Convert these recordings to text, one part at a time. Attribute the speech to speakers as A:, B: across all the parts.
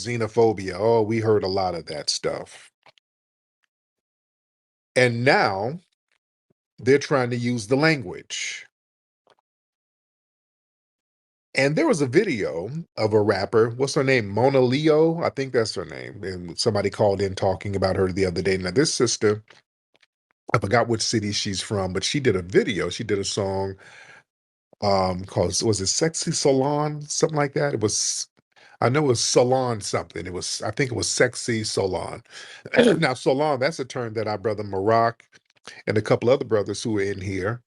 A: xenophobia. Oh, we heard a lot of that stuff. And now they're trying to use the language. And there was a video of a rapper, what's her name? Mona Leo, I think that's her name. And somebody called in talking about her the other day. Now, this sister, I forgot which city she's from, but she did a video. She did a song called, was it Sexy Soulaan? Something like that. It was, I know it was Salon something. It was, I think it was Sexy Soulaan. Now, Soulaan, that's a term that our brother Maroc and a couple other brothers who are in here,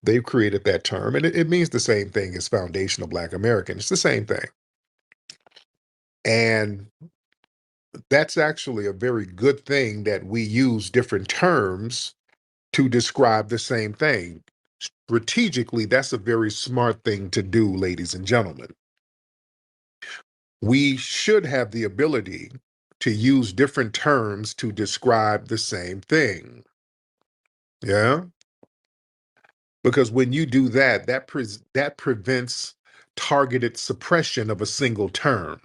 A: they've created that term. And it means the same thing as foundational Black American. It's the same thing. And that's actually a very good thing that we use different terms to describe the same thing. Strategically, that's a very smart thing to do, ladies and gentlemen. We should have the ability to use different terms to describe the same thing. Yeah? Because when you do that, that prevents targeted suppression of a single term.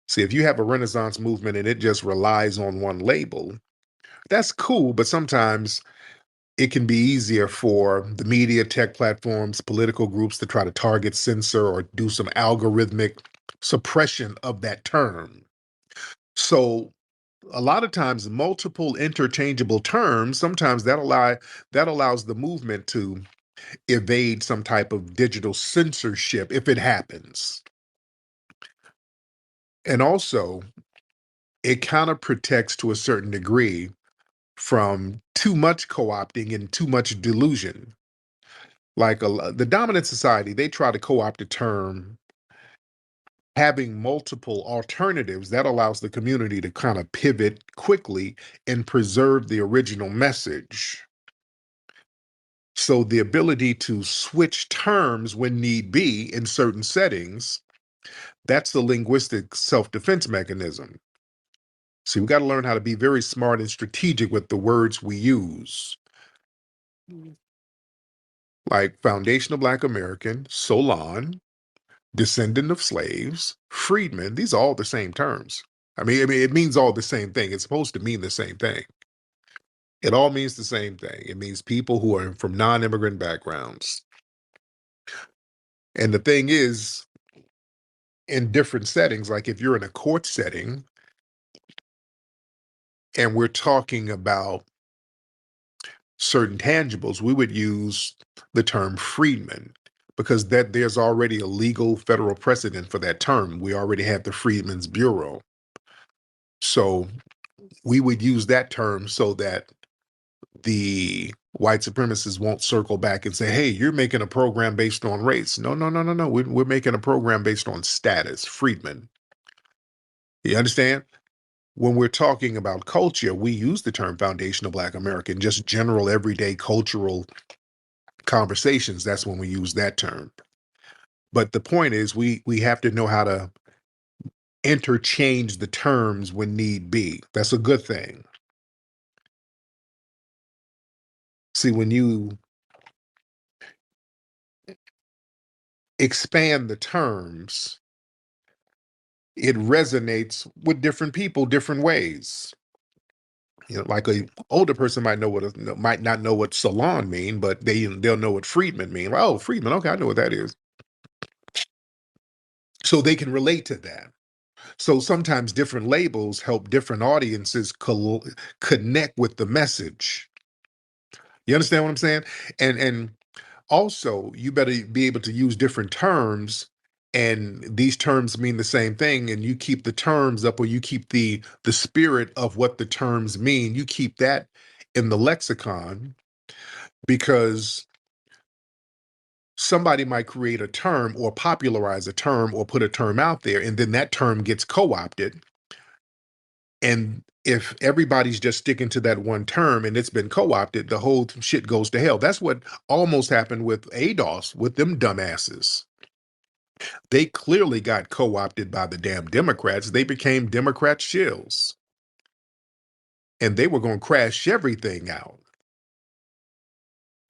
A: See, if you have a Renaissance movement and it just relies on one label, that's cool, but sometimes it can be easier for the media, tech platforms, political groups to try to target, censor, or do some algorithmic suppression of that term. So a lot of times multiple interchangeable terms, sometimes that allows the movement to evade some type of digital censorship if it happens. And also, it kind of protects to a certain degree from too much co-opting and too much delusion. Like the dominant society, they try to co-opt a term, having multiple alternatives that allows the community to kind of pivot quickly and preserve the original message. So the ability to switch terms when need be in certain settings, that's the linguistic self-defense mechanism. See, we got to learn how to be very smart and strategic with the words we use. Like foundational Black American, Soulaan, descendant of slaves, freedmen, these are all the same terms. I mean, it means all the same thing. It's supposed to mean the same thing. It all means the same thing. It means people who are from non-immigrant backgrounds. And the thing is, in different settings, like if you're in a court setting and we're talking about certain tangibles, we would use the term freedman because there's already a legal federal precedent for that term. We already have the Freedmen's Bureau. So we would use that term so that the white supremacists won't circle back and say, hey, you're making a program based on race. No, no, no, no, no. We're making a program based on status, freedman. You understand? When we're talking about culture, we use the term foundational Black American, just general everyday cultural conversations. That's when we use that term. But the point is we have to know how to interchange the terms when need be. That's a good thing. See, when you expand the terms, it resonates with different people different ways. You know, like a older person might not know what salon mean, but they'll know what freedman mean. Oh, freedman, okay, I know what that is. So they can relate to that. So sometimes different labels help different audiences connect with the message. You understand what I'm saying? And also, you better be able to use different terms, and these terms mean the same thing, and you keep the terms up, or you keep the spirit of what the terms mean. You keep that in the lexicon, because somebody might create a term or popularize a term or put a term out there, and then that term gets co-opted. And if everybody's just sticking to that one term and it's been co-opted, the whole shit goes to hell. That's what almost happened with ADOS, with them dumbasses. They clearly got co-opted by the damn Democrats. They became Democrat shills. And they were going to crash everything out.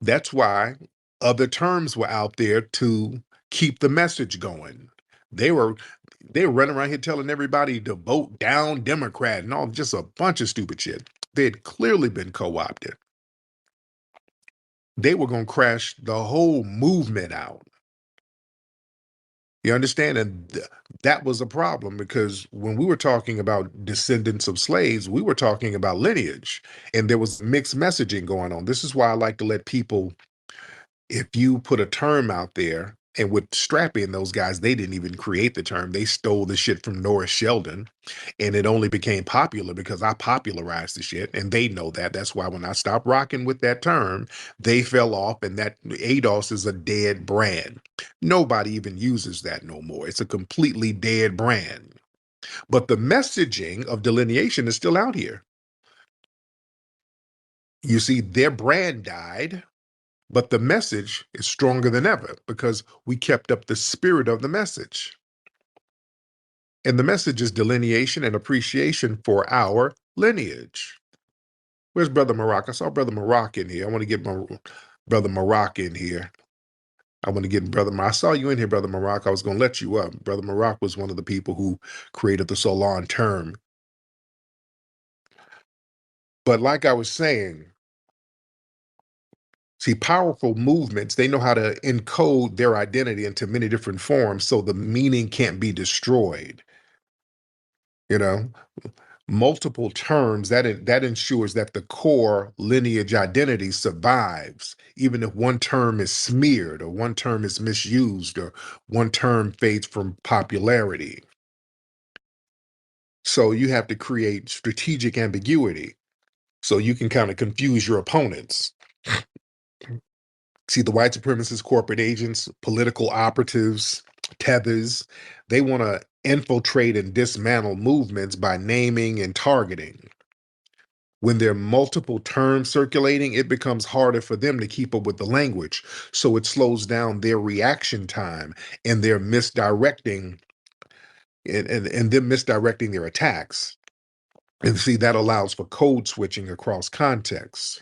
A: That's why other terms were out there to keep the message going. They were, They were running around here telling everybody to vote down Democrat and all, just a bunch of stupid shit. They had clearly been co-opted. They were going to crash the whole movement out. You understand? And that was a problem, because when we were talking about descendants of slaves, we were talking about lineage, and there was mixed messaging going on. This is why I like to let people, if you put a term out there, and with Strappy and those guys, they didn't even create the term. They stole the shit from Norris Sheldon, and it only became popular because I popularized the shit, and they know that. That's why when I stopped rocking with that term, they fell off, and that ADOS is a dead brand. Nobody even uses that no more. It's a completely dead brand. But the messaging of delineation is still out here. You see, their brand died, but the message is stronger than ever because we kept up the spirit of the message. And the message is delineation and appreciation for our lineage. Where's Brother Maroc? I saw Brother Maroc in here. I want to get my Brother Maroc in here. I want to get Brother I saw you in here, Brother Maroc. I was going to let you up. Brother Maroc was one of the people who created the Soulaan term. But like I was saying, see, powerful movements, they know how to encode their identity into many different forms so the meaning can't be destroyed. You know, multiple terms that ensures that the core lineage identity survives, even if one term is smeared or one term is misused or one term fades from popularity. So you have to create strategic ambiguity so you can kind of confuse your opponents. See, the white supremacist corporate agents, political operatives, tethers, they want to infiltrate and dismantle movements by naming and targeting. When there are multiple terms circulating, it becomes harder for them to keep up with the language. So it slows down their reaction time, and they're misdirecting and them misdirecting their attacks. And see, that allows for code switching across contexts.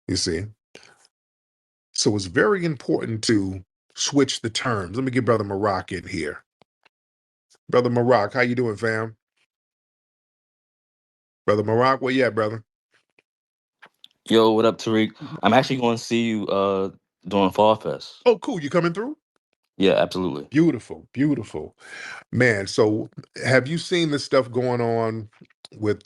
A: You see? So it's very important to switch the terms. Let me get Brother Maroc in here. Brother Maroc, how you doing, fam? Brother Maroc, where you at, brother?
B: Yo, what up, Tariq? I'm actually going to see you during Fall Fest.
A: Oh, cool. You coming through?
B: Yeah, absolutely.
A: Beautiful, beautiful. Man, so have you seen this stuff going on with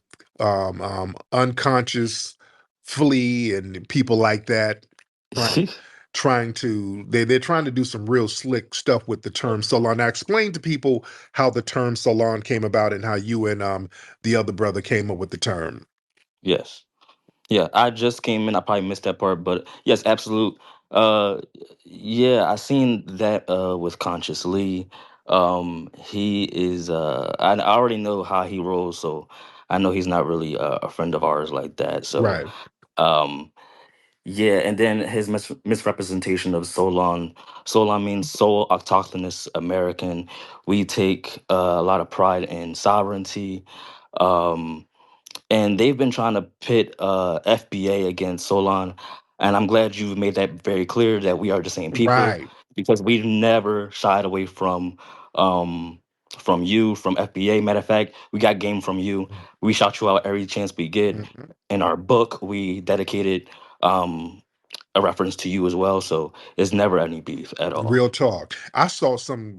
A: unconscious flea and people like that trying trying to they're trying to do some real slick stuff with the term Solon. Now explain to people how the term Solon came about and how you and the other brother came up with the term.
B: Yes. Yeah, I just came in. I probably missed that part, but yes, absolute. Uh, yeah, I seen that with Conscious Lee. He is. I already know how he rolls, so I know he's not really a friend of ours like that. So,
A: Right,
B: um, yeah, and then his misrepresentation of Solon. Solon means soul autochthonous American. We take a lot of pride in sovereignty. Um, and they've been trying to pit FBA against Solon, and I'm glad you made that very clear that we are the same people
A: right.
B: because we've never shied away um, from FBA. Matter of fact, we got game from you. We shout you out every chance we get.
A: Mhm.
B: In our book, we dedicated um, a reference to you as well, so it's never any beef at all.
A: Real talk. I saw some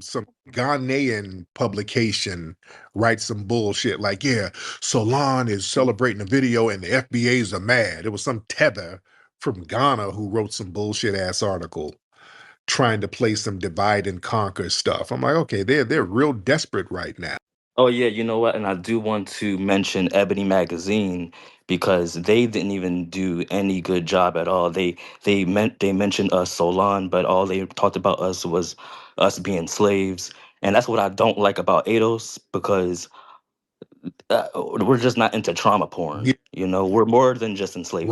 A: Ghanaian publication write some bullshit like, yeah, Solon is celebrating a video and the FBAs are mad. It was some tether from Ghana who wrote some bullshit ass article trying to play some divide and conquer stuff. I'm like, okay, they're real desperate right now.
B: Oh yeah, you know what? And I do want to mention Ebony Magazine because they didn't even do any good job at all. They mentioned us Solon, but all they talked about us was us being slaves, and that's what I don't like about ADOS because we're just not into trauma porn. You know, we're more than just enslavement.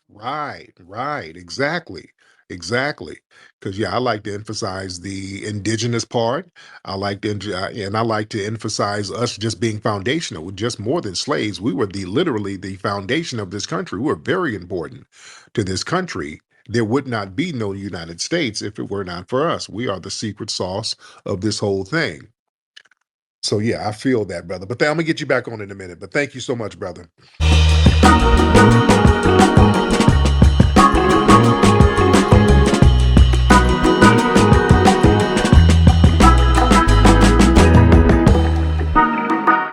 A: Right, right, exactly, exactly. Because yeah, I like to emphasize the indigenous part. I like to, and I like to emphasize us just being foundational, just more than slaves. We were literally the foundation of this country. We were very important to this country. There would not be no United States if it were not for us. We are the secret sauce of this whole thing. So yeah, I feel that, brother. But I'm gonna get you back on in a minute. But thank you so much, brother.